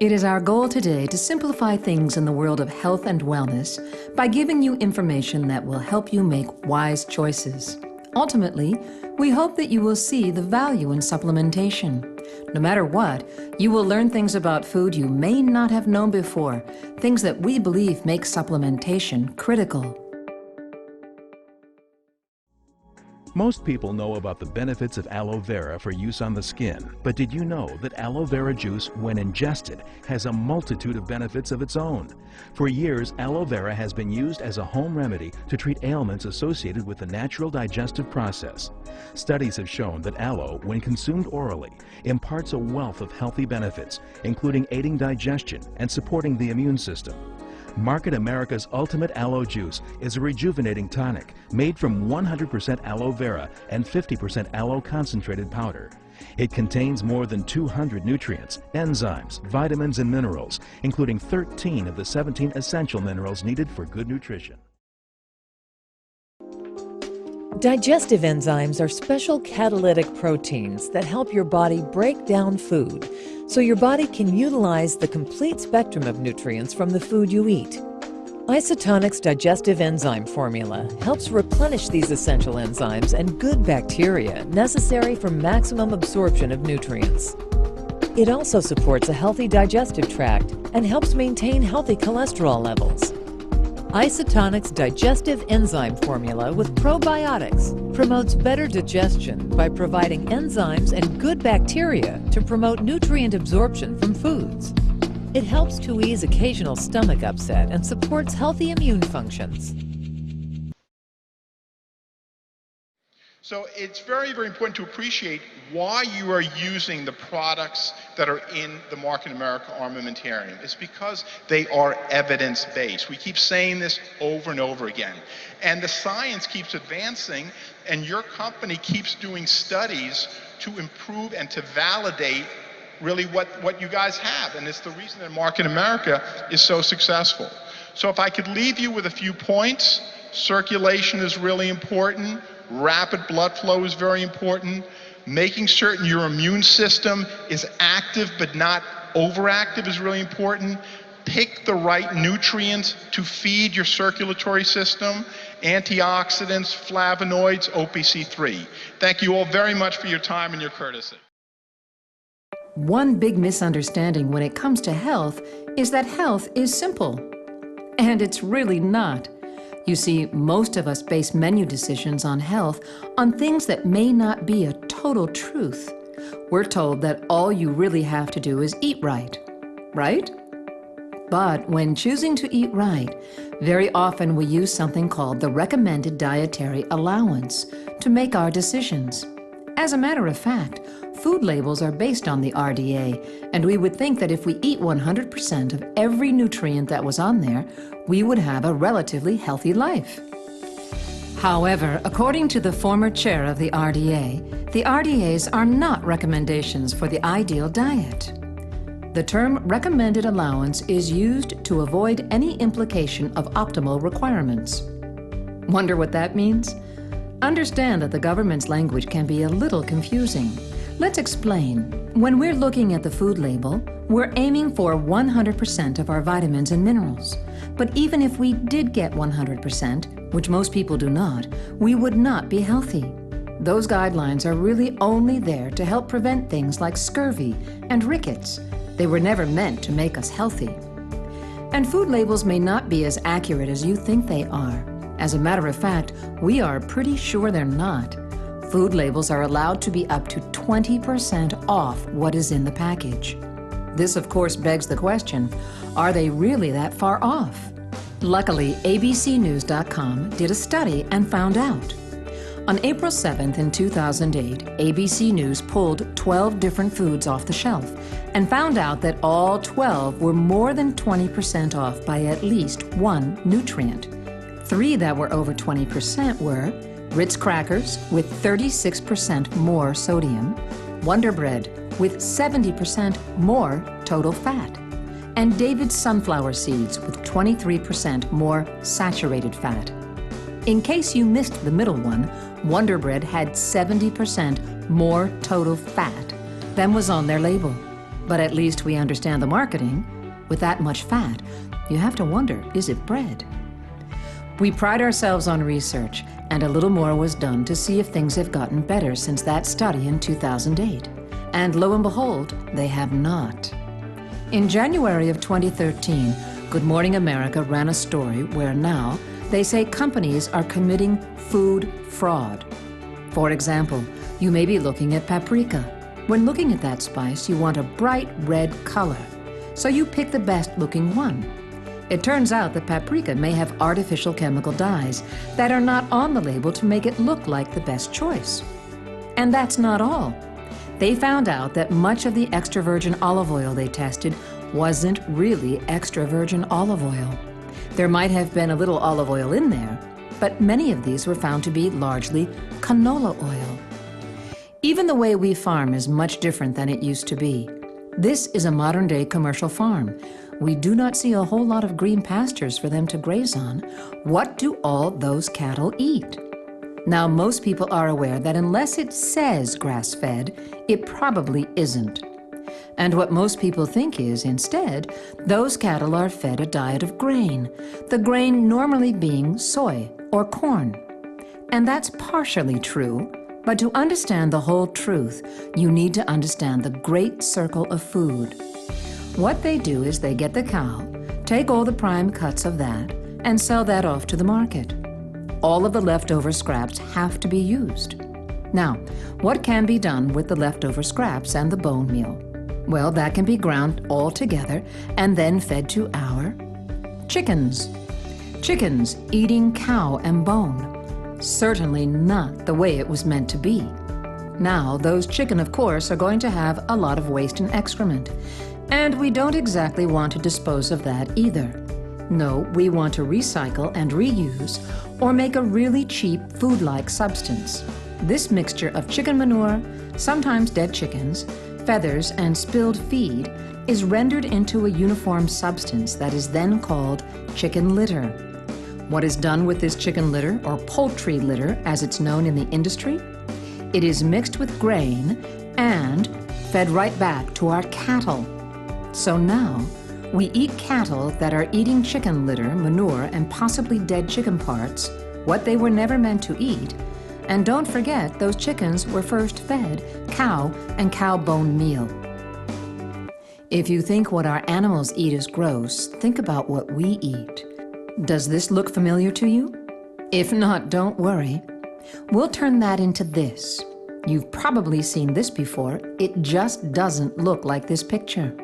It is our goal today to simplify things in the world of health and wellness by giving you information that will help you make wise choices. Ultimately, we hope that you will see the value in supplementation. No matter what, you will learn things about food you may not have known before, things that we believe make supplementation critical. Most people know about the benefits of aloe vera for use on the skin, but did you know that aloe vera juice, when ingested, has a multitude of benefits of its own? For years, aloe vera has been used as a home remedy to treat ailments associated with the natural digestive process. Studies have shown that aloe, when consumed orally, imparts a wealth of healthy benefits, including aiding digestion and supporting the immune system. Market America's Ultimate Aloe Juice is a rejuvenating tonic made from 100% aloe vera and 50% aloe concentrated powder. It contains more than 200 nutrients, enzymes, vitamins, and minerals, including 13 of the 17 essential minerals needed for good nutrition. Digestive enzymes are special catalytic proteins that help your body break down food so your body can utilize the complete spectrum of nutrients from the food you eat. Isotonic's digestive enzyme formula helps replenish these essential enzymes and good bacteria necessary for maximum absorption of nutrients. It also supports a healthy digestive tract and helps maintain healthy cholesterol levels. Isotonic's digestive enzyme formula with probiotics promotes better digestion by providing enzymes and good bacteria to promote nutrient absorption from foods. It helps to ease occasional stomach upset and supports healthy immune functions. So it's very, very important to appreciate why you are using the products that are in the Market America armamentarium. It's because they are evidence-based. We keep saying this over and over again. And the science keeps advancing, and your company keeps doing studies to improve and to validate really what you guys have. And it's the reason that Market America is so successful. So if I could leave you with a few points, circulation is really important. Rapid blood flow is very important. Making certain your immune system is active but not overactive is really important. Pick the right nutrients to feed your circulatory system. Antioxidants, flavonoids, OPC3. Thank you all very much for your time and your courtesy. One big misunderstanding when it comes to health is that health is simple. And it's really not. You see, most of us base menu decisions on health on things that may not be a total truth. We're told that all you really have to do is eat right, right? But when choosing to eat right, very often we use something called the recommended dietary allowance to make our decisions. As a matter of fact, food labels are based on the RDA, and we would think that if we eat 100% of every nutrient that was on there, we would have a relatively healthy life. However, according to the former chair of the RDAs are not recommendations for the ideal diet. The term recommended allowance is used to avoid any implication of optimal requirements. Wonder what that means? Understand that the government's language can be a little confusing. Let's explain. When we're looking at the food label, we're aiming for 100% of our vitamins and minerals. But even if we did get 100%, which most people do not, we would not be healthy. Those guidelines are really only there to help prevent things like scurvy and rickets. They were never meant to make us healthy. And food labels may not be as accurate as you think they are. As a matter of fact, we are pretty sure they're not. Food labels are allowed to be up to 20% off what is in the package. This, of course, begs the question, are they really that far off? Luckily, abcnews.com did a study and found out. On April 7th in 2008, ABC News pulled 12 different foods off the shelf and found out that all 12 were more than 20% off by at least one nutrient. 3 that were over 20% were Ritz crackers with 36% more sodium, Wonder Bread with 70% more total fat, and David's sunflower seeds with 23% more saturated fat. In case you missed the middle one, Wonder Bread had 70% more total fat than was on their label. But at least we understand the marketing. With that much fat, you have to wonder, is it bread? We pride ourselves on research, and a little more was done to see if things have gotten better since that study in 2008. And lo and behold, they have not. In January of 2013, Good Morning America ran a story where now they say companies are committing food fraud. For example, you may be looking at paprika. When looking at that spice, you want a bright red color, so you pick the best-looking one. It turns out that paprika may have artificial chemical dyes that are not on the label to make it look like the best choice. And that's not all. They found out that much of the extra virgin olive oil they tested wasn't really extra virgin olive oil. There might have been a little olive oil in there, but many of these were found to be largely canola oil. Even the way we farm is much different than it used to be. This is a modern-day commercial farm. We do not see a whole lot of green pastures for them to graze on. What do all those cattle eat? Now, most people are aware that unless it says grass-fed, it probably isn't. And what most people think is, instead, those cattle are fed a diet of grain, the grain normally being soy or corn. And that's partially true, but to understand the whole truth, you need to understand the great circle of food. What they do is they get the cow, take all the prime cuts of that, and sell that off to the market. All of the leftover scraps have to be used. Now, what can be done with the leftover scraps and the bone meal? Well, that can be ground all together and then fed to our chickens. Chickens eating cow and bone. Certainly not the way it was meant to be. Now, those chicken, of course, are going to have a lot of waste and excrement. And we don't exactly want to dispose of that either. No, we want to recycle and reuse or make a really cheap food-like substance. This mixture of chicken manure, sometimes dead chickens, feathers, and spilled feed is rendered into a uniform substance that is then called chicken litter. What is done with this chicken litter, or poultry litter as it's known in the industry? It is mixed with grain and fed right back to our cattle. So now, we eat cattle that are eating chicken litter, manure, and possibly dead chicken parts, what they were never meant to eat. And don't forget, those chickens were first fed cow and cow bone meal. If you think what our animals eat is gross, think about what we eat. Does this look familiar to you? If not, don't worry. We'll turn that into this. You've probably seen this before. It just doesn't look like this picture.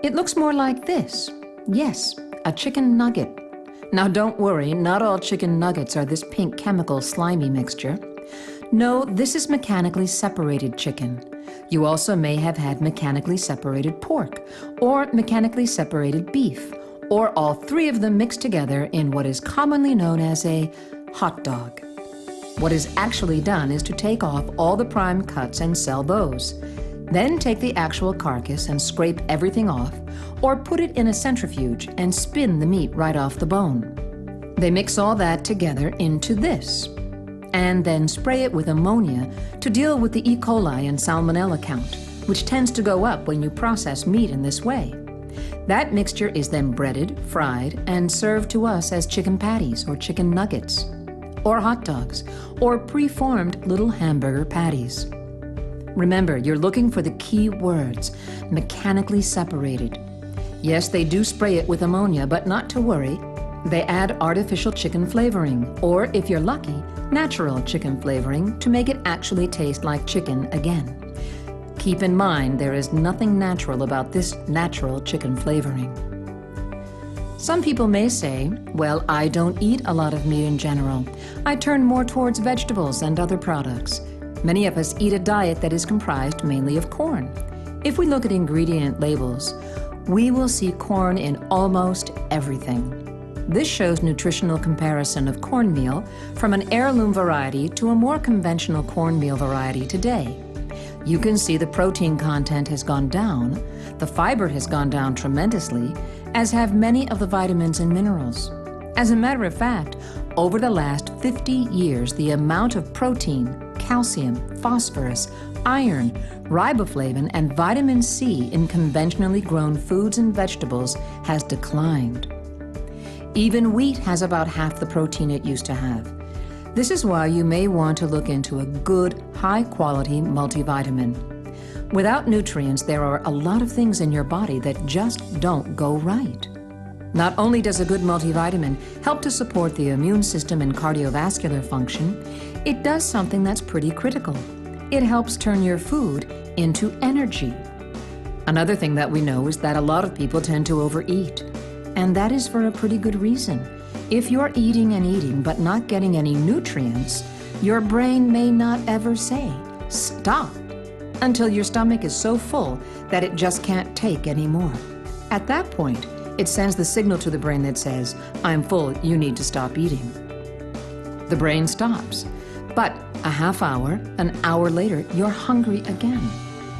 It looks more like this. Yes, a chicken nugget. Now don't worry, not all chicken nuggets are this pink chemical slimy mixture. No, this is mechanically separated chicken. You also may have had mechanically separated pork, or mechanically separated beef, or all three of them mixed together in what is commonly known as a hot dog. What is actually done is to take off all the prime cuts and sell those. Then take the actual carcass and scrape everything off, or put it in a centrifuge and spin the meat right off the bone. They mix all that together into this, and then spray it with ammonia to deal with the E. coli and salmonella count, which tends to go up when you process meat in this way. That mixture is then breaded, fried, and served to us as chicken patties or chicken nuggets, or hot dogs, or preformed little hamburger patties. Remember, you're looking for the key words, mechanically separated. Yes, they do spray it with ammonia, but not to worry. They add artificial chicken flavoring, or if you're lucky, natural chicken flavoring to make it actually taste like chicken again. Keep in mind, there is nothing natural about this natural chicken flavoring. Some people may say, well, I don't eat a lot of meat in general. I turn more towards vegetables and other products. Many of us eat a diet that is comprised mainly of corn. If we look at ingredient labels, we will see corn in almost everything. This shows nutritional comparison of cornmeal from an heirloom variety to a more conventional cornmeal variety today. You can see the protein content has gone down, the fiber has gone down tremendously, as have many of the vitamins and minerals. As a matter of fact, over the last 50 years, the amount of protein, calcium, phosphorus, iron, riboflavin, and vitamin C in conventionally grown foods and vegetables has declined. Even wheat has about half the protein it used to have. This is why you may want to look into a good, high-quality multivitamin. Without nutrients, there are a lot of things in your body that just don't go right. Not only does a good multivitamin help to support the immune system and cardiovascular function, it does something that's pretty critical. It helps turn your food into energy. Another thing that we know is that a lot of people tend to overeat, and that is for a pretty good reason. If you're eating and eating but not getting any nutrients, your brain may not ever say, "Stop," until your stomach is so full that it just can't take any more. At that point, it sends the signal to the brain that says, "I'm full, you need to stop eating." The brain stops, but a half hour, an hour later, you're hungry again.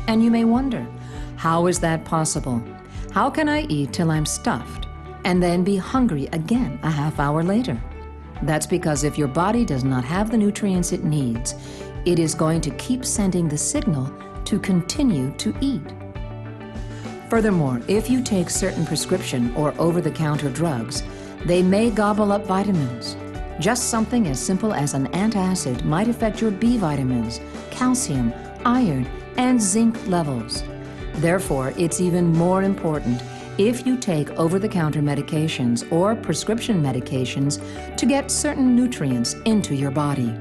And you may wonder, how is that possible? How can I eat till I'm stuffed and then be hungry again a half hour later? That's because if your body does not have the nutrients it needs, it is going to keep sending the signal to continue to eat. Furthermore, if you take certain prescription or over-the-counter drugs, they may gobble up vitamins. Just something as simple as an antacid might affect your B vitamins, calcium, iron, and zinc levels. Therefore, it's even more important if you take over-the-counter medications or prescription medications to get certain nutrients into your body.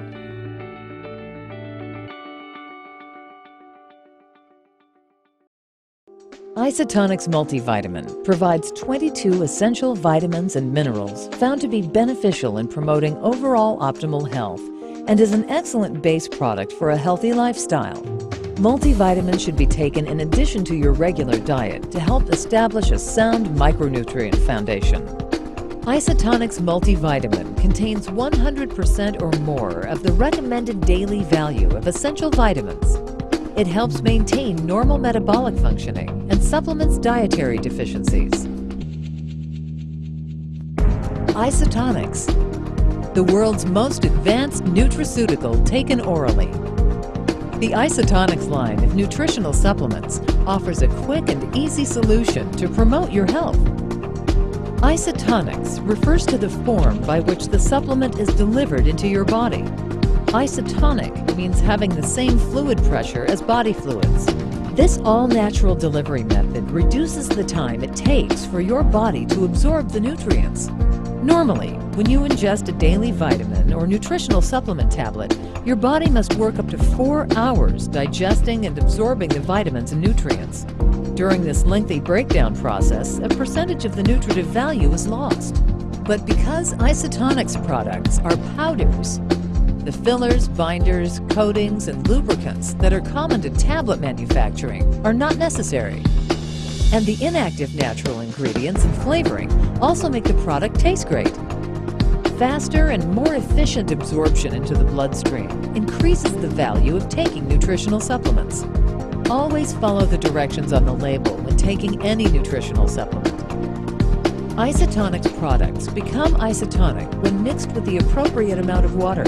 Isotonic's multivitamin provides 22 essential vitamins and minerals found to be beneficial in promoting overall optimal health and is an excellent base product for a healthy lifestyle. Multivitamins should be taken in addition to your regular diet to help establish a sound micronutrient foundation. Isotonic's multivitamin contains 100% or more of the recommended daily value of essential vitamins. It helps maintain normal metabolic functioning and supplements dietary deficiencies. Isotonics, the world's most advanced nutraceutical taken orally. The Isotonics line of nutritional supplements offers a quick and easy solution to promote your health. Isotonics refers to the form by which the supplement is delivered into your body. Isotonic means having the same fluid pressure as body fluids. This all-natural delivery method reduces the time it takes for your body to absorb the nutrients. Normally, when you ingest a daily vitamin or nutritional supplement tablet, your body must work up to 4 hours digesting and absorbing the vitamins and nutrients. During this lengthy breakdown process, a percentage of the nutritive value is lost. But because Isotonics products are powders, the fillers, binders, coatings, and lubricants that are common to tablet manufacturing are not necessary. And the inactive natural ingredients and flavoring also make the product taste great. Faster and more efficient absorption into the bloodstream increases the value of taking nutritional supplements. Always follow the directions on the label when taking any nutritional supplement. Isotonics products become isotonic when mixed with the appropriate amount of water.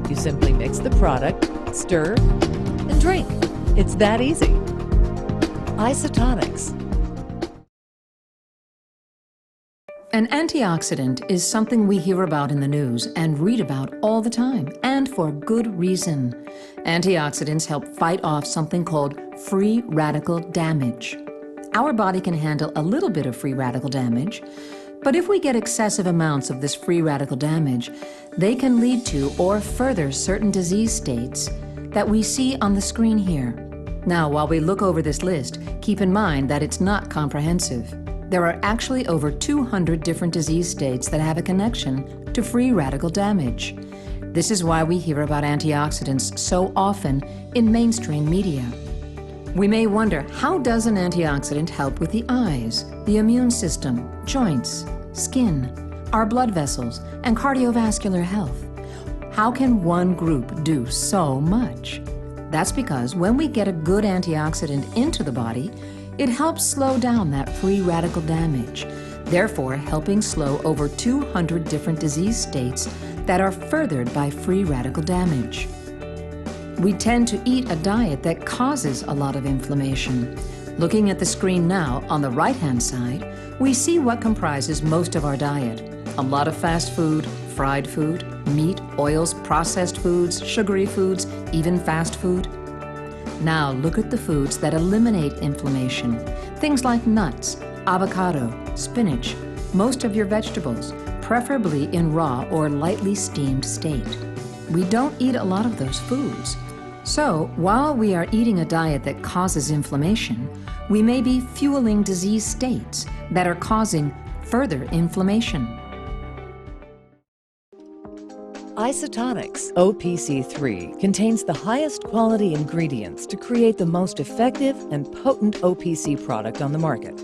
You simply mix the product, stir, and drink. It's that easy. Isotonics. An antioxidant is something we hear about in the news and read about all the time, and for good reason. Antioxidants help fight off something called free radical damage. Our body can handle a little bit of free radical damage, but if we get excessive amounts of this free radical damage, they can lead to or further certain disease states that we see on the screen here. Now, while we look over this list, keep in mind that it's not comprehensive. There are actually over 200 different disease states that have a connection to free radical damage. This is why we hear about antioxidants so often in mainstream media. We may wonder, how does an antioxidant help with the eyes, the immune system, joints, skin, our blood vessels, and cardiovascular health? How can one group do so much? That's because when we get a good antioxidant into the body, it helps slow down that free radical damage, therefore helping slow over 200 different disease states that are furthered by free radical damage. We tend to eat a diet that causes a lot of inflammation. Looking at the screen now, on the right-hand side, we see what comprises most of our diet. A lot of fast food, fried food, meat, oils, processed foods, sugary foods, even fast food. Now look at the foods that eliminate inflammation. Things like nuts, avocado, spinach, most of your vegetables, preferably in raw or lightly steamed state. We don't eat a lot of those foods. So, while we are eating a diet that causes inflammation, we may be fueling disease states that are causing further inflammation. Isotonics, OPC3, contains the highest quality ingredients to create the most effective and potent OPC product on the market.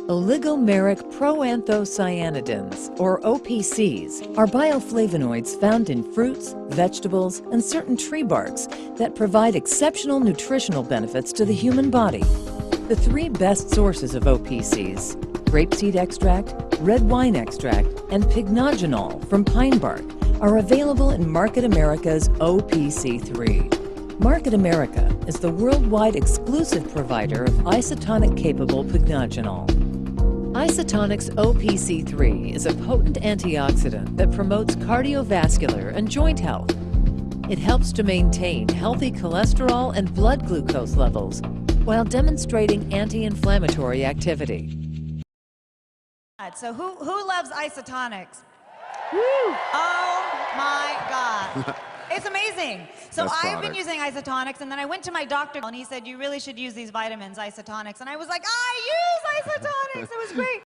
Oligomeric proanthocyanidins, or OPCs, are bioflavonoids found in fruits, vegetables, and certain tree barks that provide exceptional nutritional benefits to the human body. The three best sources of OPCs, grapeseed extract, red wine extract, and pycnogenol from pine bark, are available in Market America's OPC3. Market America is the worldwide exclusive provider of isotonic-capable pycnogenol. Isotonics OPC3 is a potent antioxidant that promotes cardiovascular and joint health. It helps to maintain healthy cholesterol and blood glucose levels while demonstrating anti-inflammatory activity. So who loves isotonics? Woo! Oh my God. It's amazing. So I've been using isotonics, and then I went to my doctor and he said, you really should use these vitamins, isotonics. And I was like, I use isotonics. It was great.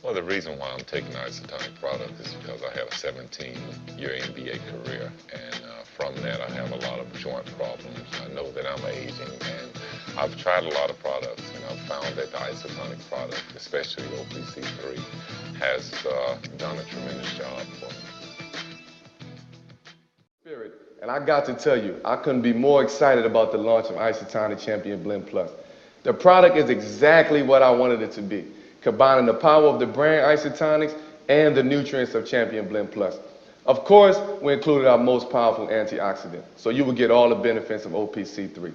Well, the reason why I'm taking the isotonic product is because I had a 17-year NBA career, and from that I have a lot of joint problems. I know that I'm aging, and I've tried a lot of products, and I've found that the isotonic product, especially OPC3, has done a tremendous job for me. And I got to tell you, I couldn't be more excited about the launch of Isotonic Champion Blend Plus. The product is exactly what I wanted it to be, combining the power of the brand Isotonics and the nutrients of Champion Blend Plus. Of course, we included our most powerful antioxidant, so you will get all the benefits of OPC3.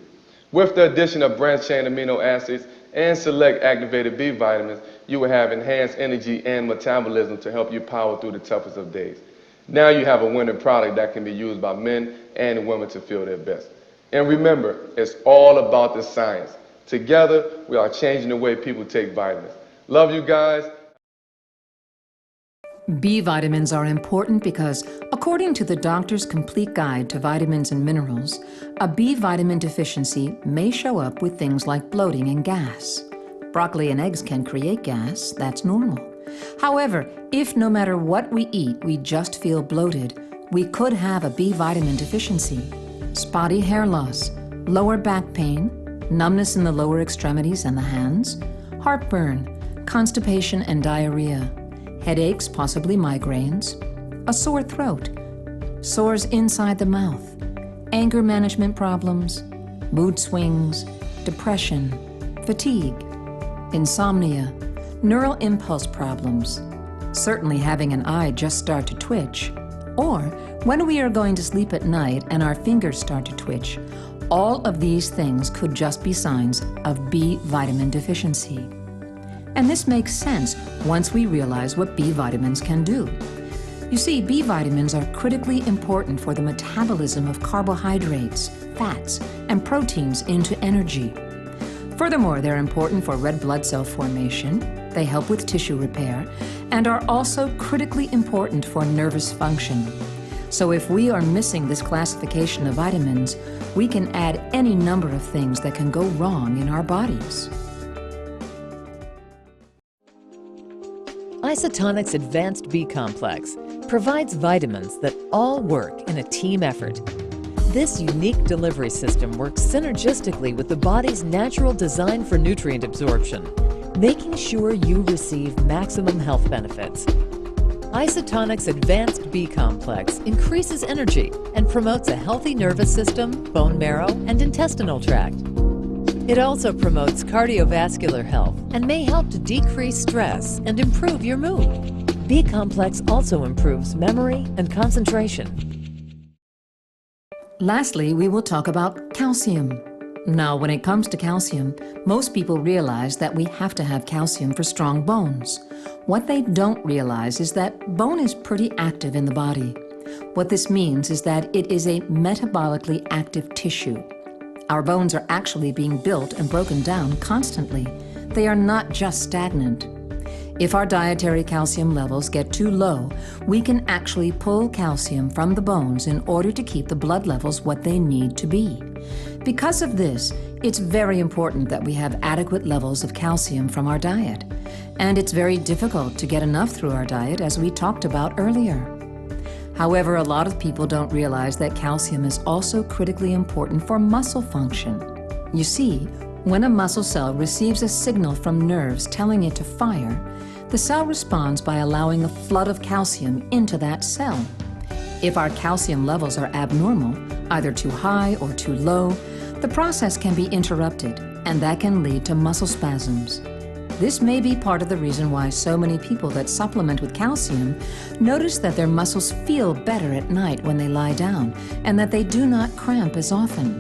With the addition of branched-chain amino acids and select activated B vitamins, you will have enhanced energy and metabolism to help you power through the toughest of days. Now you have a winning product that can be used by men and women to feel their best. And remember, it's all about the science. Together, we are changing the way people take vitamins. Love you guys. B vitamins are important because, according to the Doctor's Complete Guide to Vitamins and Minerals, a B vitamin deficiency may show up with things like bloating and gas. Broccoli and eggs can create gas, that's normal. However, if no matter what we eat, we just feel bloated, we could have a B vitamin deficiency. Spotty hair loss, lower back pain, numbness in the lower extremities and the hands, heartburn, constipation and diarrhea, headaches, possibly migraines, a sore throat, sores inside the mouth, anger management problems, mood swings, depression, fatigue, insomnia, neural impulse problems, certainly having an eye just start to twitch, or when we are going to sleep at night and our fingers start to twitch. All of these things could just be signs of B vitamin deficiency. And this makes sense once we realize what B vitamins can do. You see, B vitamins are critically important for the metabolism of carbohydrates, fats, and proteins into energy. Furthermore, they're important for red blood cell formation, they help with tissue repair, and are also critically important for nervous function. So if we are missing this classification of vitamins, we can add any number of things that can go wrong in our bodies. Isotonic's Advanced B Complex provides vitamins that all work in a team effort. This unique delivery system works synergistically with the body's natural design for nutrient absorption, making sure you receive maximum health benefits. Isotonic's Advanced B Complex increases energy and promotes a healthy nervous system, bone marrow, and intestinal tract. It also promotes cardiovascular health and may help to decrease stress and improve your mood. B Complex also improves memory and concentration. Lastly, we will talk about calcium. Now, when it comes to calcium, most people realize that we have to have calcium for strong bones. What they don't realize is that bone is pretty active in the body. What this means is that it is a metabolically active tissue. Our bones are actually being built and broken down constantly. They are not just stagnant. If our dietary calcium levels get too low, we can actually pull calcium from the bones in order to keep the blood levels what they need to be. Because of this, it's very important that we have adequate levels of calcium from our diet. And it's very difficult to get enough through our diet, as we talked about earlier. However, a lot of people don't realize that calcium is also critically important for muscle function. You see, when a muscle cell receives a signal from nerves telling it to fire, the cell responds by allowing a flood of calcium into that cell. If our calcium levels are abnormal, either too high or too low, the process can be interrupted, and that can lead to muscle spasms. This may be part of the reason why so many people that supplement with calcium notice that their muscles feel better at night when they lie down, and that they do not cramp as often.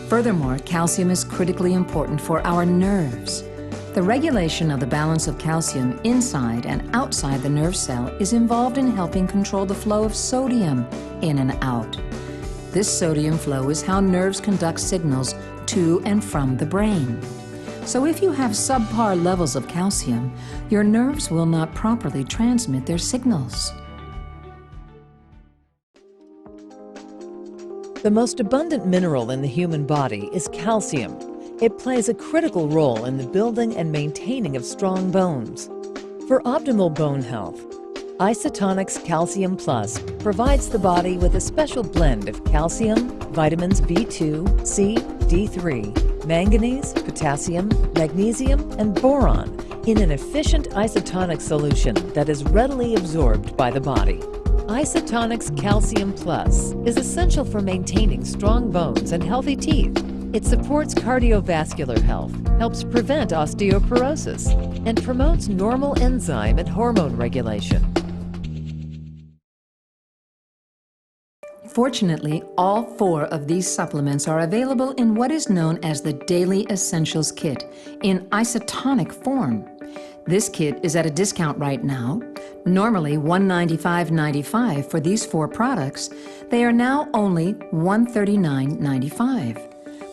Furthermore, calcium is critically important for our nerves. The regulation of the balance of calcium inside and outside the nerve cell is involved in helping control the flow of sodium in and out. This sodium flow is how nerves conduct signals to and from the brain. So if you have subpar levels of calcium, your nerves will not properly transmit their signals. The most abundant mineral in the human body is calcium. It plays a critical role in the building and maintaining of strong bones. For optimal bone health, Isotonics Calcium Plus provides the body with a special blend of calcium, vitamins B2, C, D3, manganese, potassium, magnesium, and boron in an efficient isotonic solution that is readily absorbed by the body. Isotonics Calcium Plus is essential for maintaining strong bones and healthy teeth. It supports cardiovascular health, helps prevent osteoporosis, and promotes normal enzyme and hormone regulation. Fortunately, all 4 of these supplements are available in what is known as the Daily Essentials Kit in isotonic form. This kit is at a discount right now. Normally $195.95 for these 4 products. They are now only $139.95.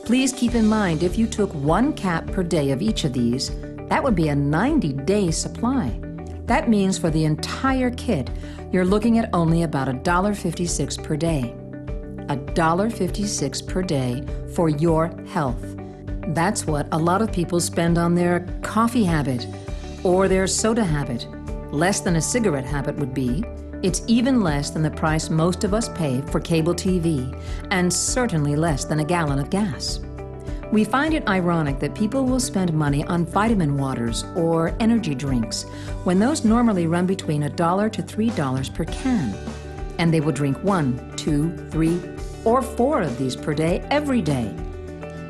Please keep in mind, if you took 1 cap per day of each of these, that would be a 90-day supply. That means for the entire kit, you're looking at only about $1.56 per day. $1.56 per day for your health. That's what a lot of people spend on their coffee habit or their soda habit. Less than a cigarette habit would be. It's even less than the price most of us pay for cable TV, and certainly less than a gallon of gas. We find it ironic that people will spend money on vitamin waters or energy drinks when those normally run between $1 to $3 per can. And they will drink 1, 2, 3, or 4 of these per day every day.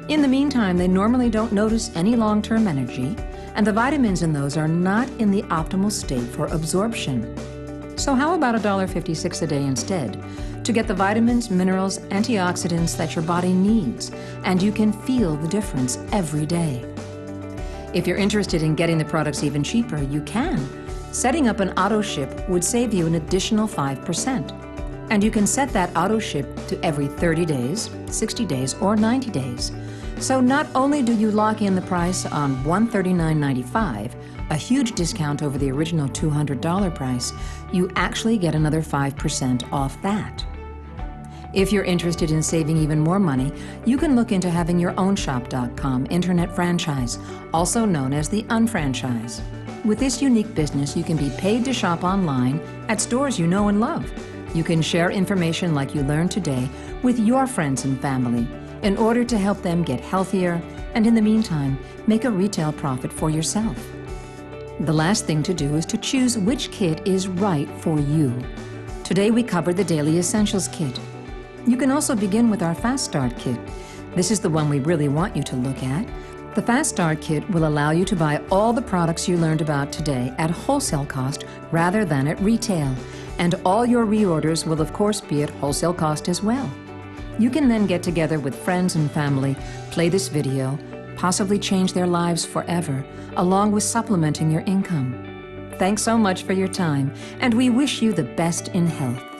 In the meantime, they normally don't notice any long-term energy, and the vitamins in those are not in the optimal state for absorption. So how about $1.56 a day instead, to get the vitamins, minerals, antioxidants that your body needs, and you can feel the difference every day. If you're interested in getting the products even cheaper, you can. Setting up an auto ship would save you an additional 5%. And you can set that auto ship to every 30 days, 60 days, or 90 days. So not only do you lock in the price on $139.95, a huge discount over the original $200 price, you actually get another 5% off that. If you're interested in saving even more money, you can look into having your own shop.com internet franchise, also known as the unfranchise. With this unique business, you can be paid to shop online at stores you know and love. You can share information like you learned today with your friends and family in order to help them get healthier and, in the meantime, make a retail profit for yourself. The last thing to do is to choose which kit is right for you. Today we covered the Daily Essentials Kit. You can also begin with our Fast Start Kit. This is the one we really want you to look at. The Fast Start Kit will allow you to buy all the products you learned about today at wholesale cost rather than at retail. And all your reorders will of course be at wholesale cost as well. You can then get together with friends and family, play this video, possibly change their lives forever, along with supplementing your income. Thanks so much for your time, and we wish you the best in health.